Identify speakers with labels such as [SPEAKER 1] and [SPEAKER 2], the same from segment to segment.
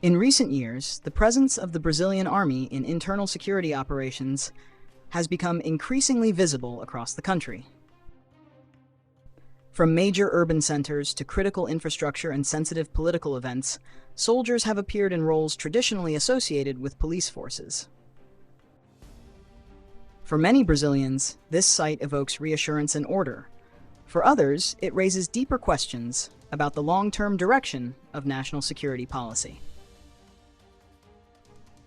[SPEAKER 1] In recent years, the presence of the Brazilian army in internal security operations has become increasingly visible across the country. From major urban centers to critical infrastructure and sensitive political events, soldiers have appeared in roles traditionally associated with police forces. For many Brazilians, this sight evokes reassurance and order. For others, it raises deeper questions about the long-term direction of national security policy.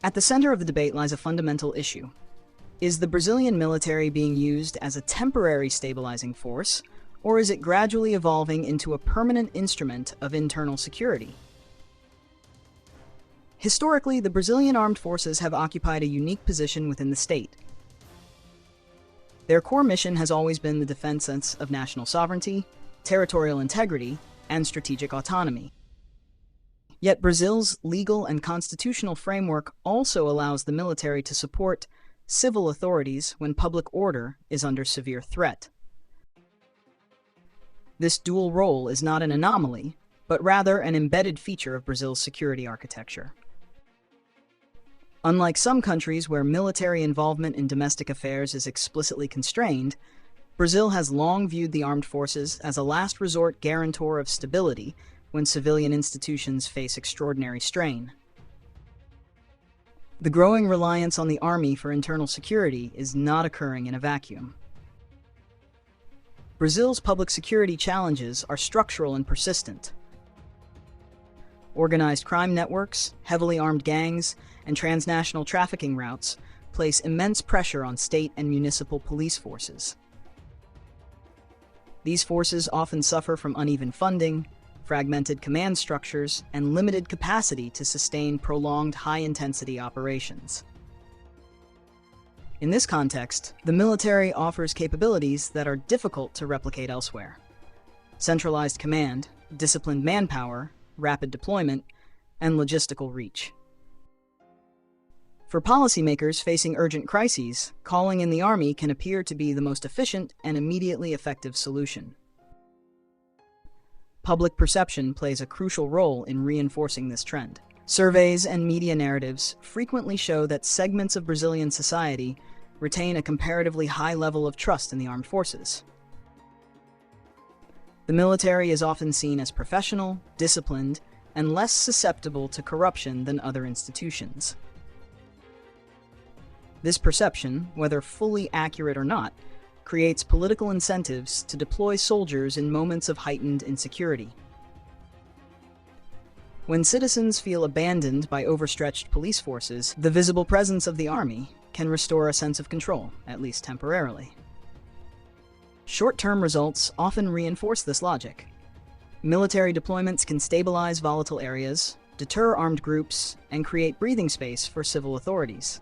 [SPEAKER 1] At the center of the debate lies a fundamental issue. Is the Brazilian military being used as a temporary stabilizing force, or is it gradually evolving into a permanent instrument of internal security? Historically, the Brazilian armed forces have occupied a unique position within the state. Their core mission has always been the defense of national sovereignty, territorial integrity, and strategic autonomy. Yet Brazil's legal and constitutional framework also allows the military to support civil authorities when public order is under severe threat. This dual role is not an anomaly, but rather an embedded feature of Brazil's security architecture. Unlike some countries where military involvement in domestic affairs is explicitly constrained, Brazil has long viewed the armed forces as a last resort guarantor of stability when civilian institutions face extraordinary strain. The growing reliance on the army for internal security is not occurring in a vacuum. Brazil's public security challenges are structural and persistent. Organized crime networks, heavily armed gangs, and transnational trafficking routes place immense pressure on state and municipal police forces. These forces often suffer from uneven funding, fragmented command structures, and limited capacity to sustain prolonged high-intensity operations. In this context, the military offers capabilities that are difficult to replicate elsewhere. Centralized command, disciplined manpower, rapid deployment, and logistical reach. For policymakers facing urgent crises, calling in the army can appear to be the most efficient and immediately effective solution. Public perception plays a crucial role in reinforcing this trend. Surveys and media narratives frequently show that segments of Brazilian society retain a comparatively high level of trust in the armed forces. The military is often seen as professional, disciplined, and less susceptible to corruption than other institutions. This perception, whether fully accurate or not, creates political incentives to deploy soldiers in moments of heightened insecurity. When citizens feel abandoned by overstretched police forces, the visible presence of the army can restore a sense of control, at least temporarily. Short-term results often reinforce this logic. Military deployments can stabilize volatile areas, deter armed groups, and create breathing space for civil authorities.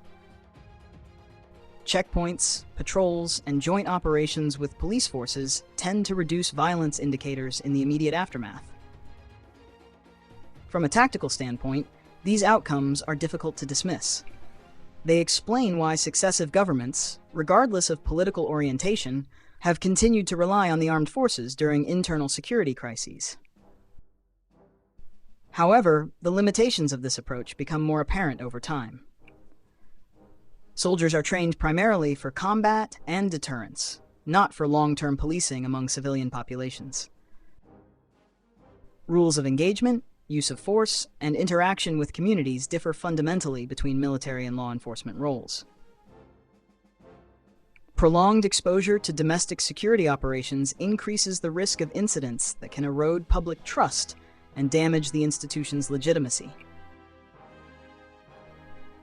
[SPEAKER 1] Checkpoints, patrols, and joint operations with police forces tend to reduce violence indicators in the immediate aftermath. From a tactical standpoint, these outcomes are difficult to dismiss. They explain why successive governments, regardless of political orientation, have continued to rely on the armed forces during internal security crises. However, the limitations of this approach become more apparent over time. Soldiers are trained primarily for combat and deterrence, not for long-term policing among civilian populations. Rules of engagement, use of force, and interaction with communities differ fundamentally between military and law enforcement roles. Prolonged exposure to domestic security operations increases the risk of incidents that can erode public trust and damage the institution's legitimacy.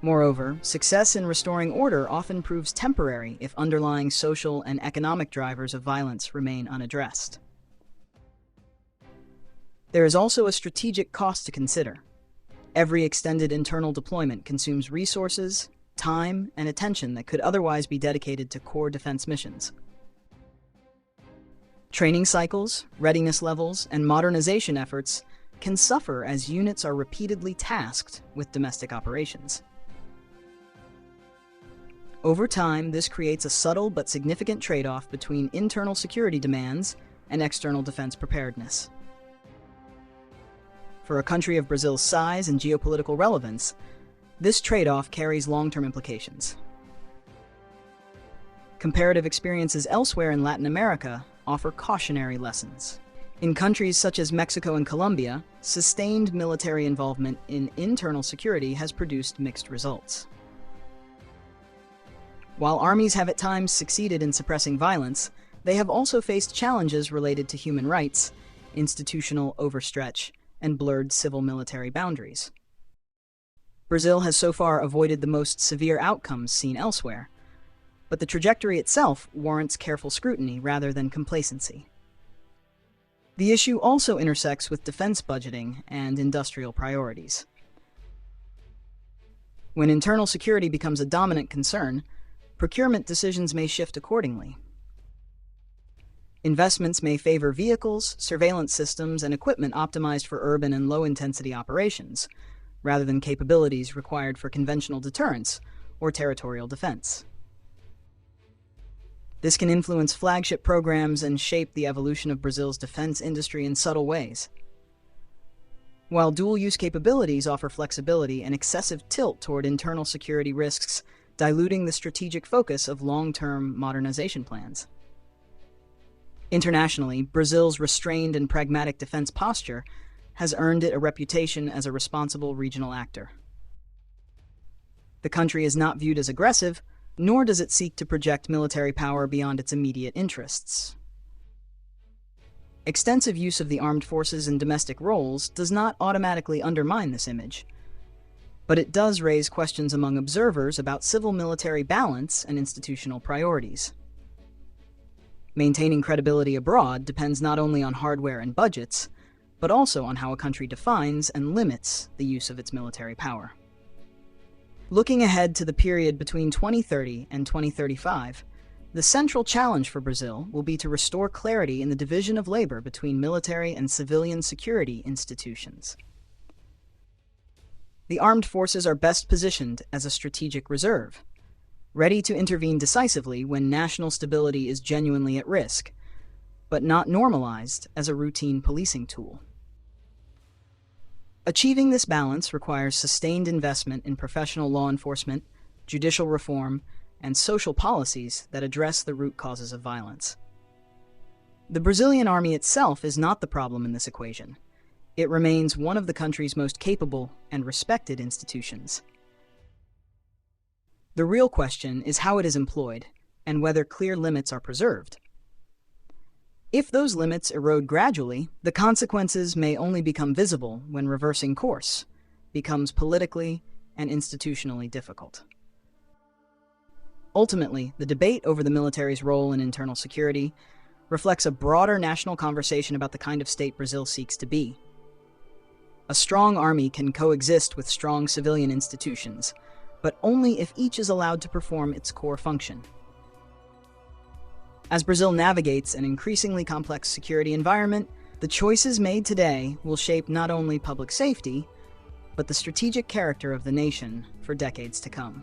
[SPEAKER 1] Moreover, success in restoring order often proves temporary if underlying social and economic drivers of violence remain unaddressed. There is also a strategic cost to consider. Every extended internal deployment consumes resources, time, and attention that could otherwise be dedicated to core defense missions. Training cycles, readiness levels, and modernization efforts can suffer as units are repeatedly tasked with domestic operations. Over time, this creates a subtle but significant trade-off between internal security demands and external defense preparedness. For a country of Brazil's size and geopolitical relevance, this trade-off carries long-term implications. Comparative experiences elsewhere in Latin America offer cautionary lessons. In countries such as Mexico and Colombia, sustained military involvement in internal security has produced mixed results. While armies have at times succeeded in suppressing violence, they have also faced challenges related to human rights, institutional overstretch, and blurred civil-military boundaries. Brazil has so far avoided the most severe outcomes seen elsewhere, but the trajectory itself warrants careful scrutiny rather than complacency. The issue also intersects with defense budgeting and industrial priorities. When internal security becomes a dominant concern, procurement decisions may shift accordingly. Investments may favor vehicles, surveillance systems, and equipment optimized for urban and low-intensity operations, rather than capabilities required for conventional deterrence or territorial defense. This can influence flagship programs and shape the evolution of Brazil's defense industry in subtle ways. While dual-use capabilities offer flexibility, an excessive tilt toward internal security risks, diluting the strategic focus of long-term modernization plans. Internationally, Brazil's restrained and pragmatic defense posture has earned it a reputation as a responsible regional actor. The country is not viewed as aggressive, nor does it seek to project military power beyond its immediate interests. Extensive use of the armed forces in domestic roles does not automatically undermine this image, but it does raise questions among observers about civil-military balance and institutional priorities. Maintaining credibility abroad depends not only on hardware and budgets, but also on how a country defines and limits the use of its military power. Looking ahead to the period between 2030 and 2035, the central challenge for Brazil will be to restore clarity in the division of labor between military and civilian security institutions. The armed forces are best positioned as a strategic reserve, ready to intervene decisively when national stability is genuinely at risk, but not normalized as a routine policing tool. Achieving this balance requires sustained investment in professional law enforcement, judicial reform, and social policies that address the root causes of violence. The Brazilian army itself is not the problem in this equation. It remains one of the country's most capable and respected institutions. The real question is how it is employed and whether clear limits are preserved. If those limits erode gradually, the consequences may only become visible when reversing course becomes politically and institutionally difficult. Ultimately, the debate over the military's role in internal security reflects a broader national conversation about the kind of state Brazil seeks to be. A strong army can coexist with strong civilian institutions, but only if each is allowed to perform its core function. As Brazil navigates an increasingly complex security environment, the choices made today will shape not only public safety, but the strategic character of the nation for decades to come.